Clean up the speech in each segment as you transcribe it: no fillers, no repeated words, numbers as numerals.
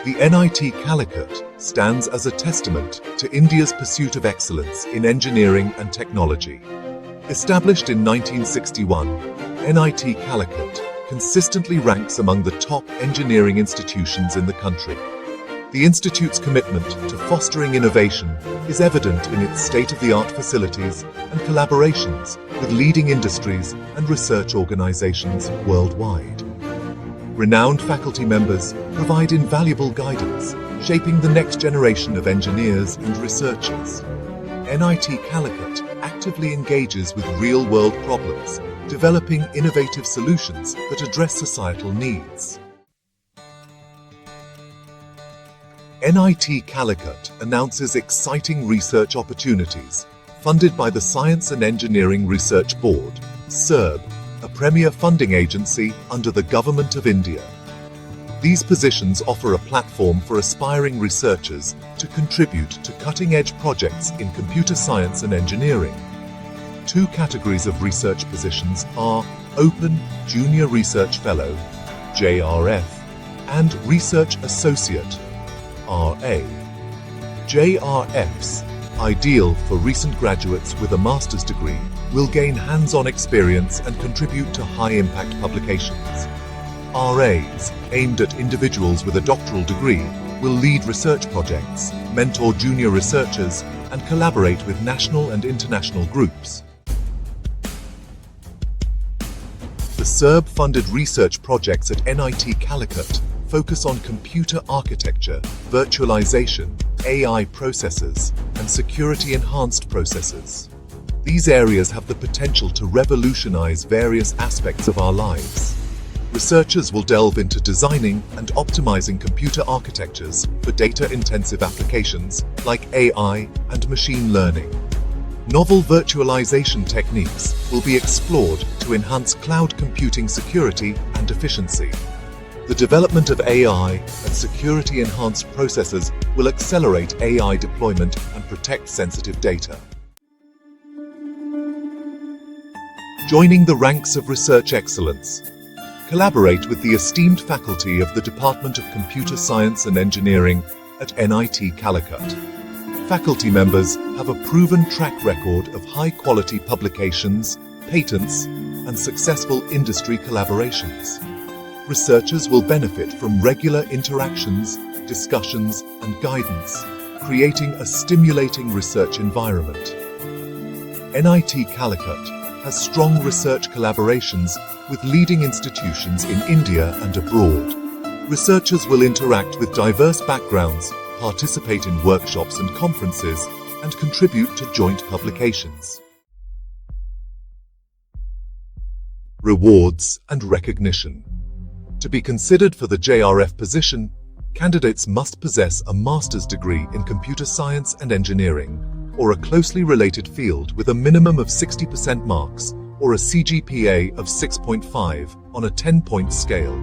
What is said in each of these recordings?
The NIT Calicut stands as a testament to India's pursuit of excellence in engineering and technology. Established in 1961, NIT Calicut consistently ranks among the top engineering institutions in the country. The institute's commitment to fostering innovation is evident in its state-of-the-art facilities and collaborations with leading industries and research organizations worldwide. Renowned faculty members provide invaluable guidance, shaping the next generation of engineers and researchers. NIT Calicut actively engages with real-world problems, developing innovative solutions that address societal needs. NIT Calicut announces exciting research opportunities funded by the Science and Engineering Research Board, SERB, a premier funding agency under the Government of India. These positions offer a platform for aspiring researchers to contribute to cutting-edge projects in computer science and engineering. Two categories of research positions are Open Junior Research Fellow, JRF, and Research Associate, RA. JRFs, ideal for recent graduates with a master's degree, will gain hands-on experience and contribute to high-impact publications. RAs, aimed at individuals with a doctoral degree, will lead research projects, mentor junior researchers, and collaborate with national and international groups. The SERB-funded research projects at NIT Calicut focus on computer architecture, virtualization, AI processors, and security-enhanced processors. These areas have the potential to revolutionize various aspects of our lives. Researchers will delve into designing and optimizing computer architectures for data-intensive applications like AI and machine learning. Novel virtualization techniques will be explored to enhance cloud computing security and efficiency. The development of AI and security-enhanced processors will accelerate AI deployment and protect sensitive data. Joining the ranks of research excellence. Collaborate with the esteemed faculty of the Department of Computer Science and Engineering at NIT Calicut. Faculty members have a proven track record of high-quality publications, patents, and successful industry collaborations. Researchers will benefit from regular interactions, discussions, and guidance, creating a stimulating research environment. NIT Calicut has strong research collaborations with leading institutions in India and abroad. Researchers will interact with diverse backgrounds, participate in workshops and conferences, and contribute to joint publications. Rewards and recognition. To be considered for the JRF position, candidates must possess a master's degree in computer science and engineering, or a closely related field with a minimum of 60% marks, or a CGPA of 6.5 on a 10-point scale.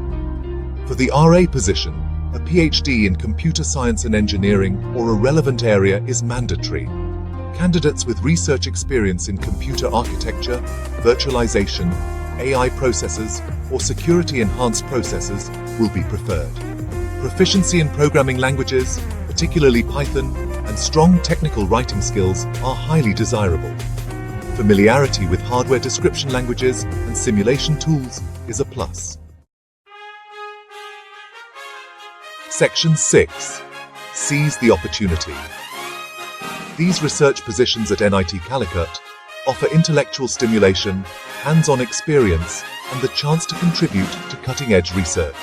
For the RA position, a PhD in computer science and engineering or a relevant area is mandatory. Candidates with research experience in computer architecture, virtualization, AI processors, or security-enhanced processors will be preferred. Proficiency in programming languages, particularly Python, and strong technical writing skills are highly desirable. Familiarity with hardware description languages and simulation tools is a plus. Section 6. Seize the opportunity. These research positions at NIT Calicut offer intellectual stimulation, hands-on experience, and the chance to contribute to cutting-edge research.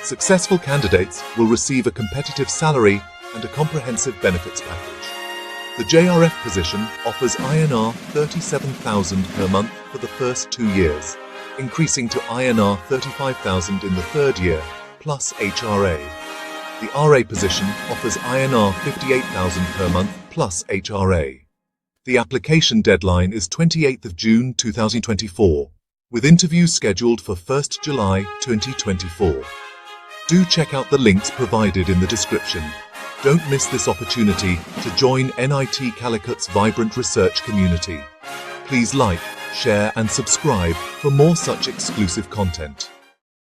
Successful candidates will receive a competitive salary and a comprehensive benefits package. The JRF position offers INR 37,000 per month for the first 2 years, increasing to INR 35,000 in the third year, plus HRA. The RA position offers INR 58,000 per month plus HRA. The application deadline is 28th of June 2024, with interviews scheduled for 1st July 2024. Do check out the links provided in the description. Don't miss this opportunity to join NIT Calicut's vibrant research community. Please like, share and subscribe for more such exclusive content.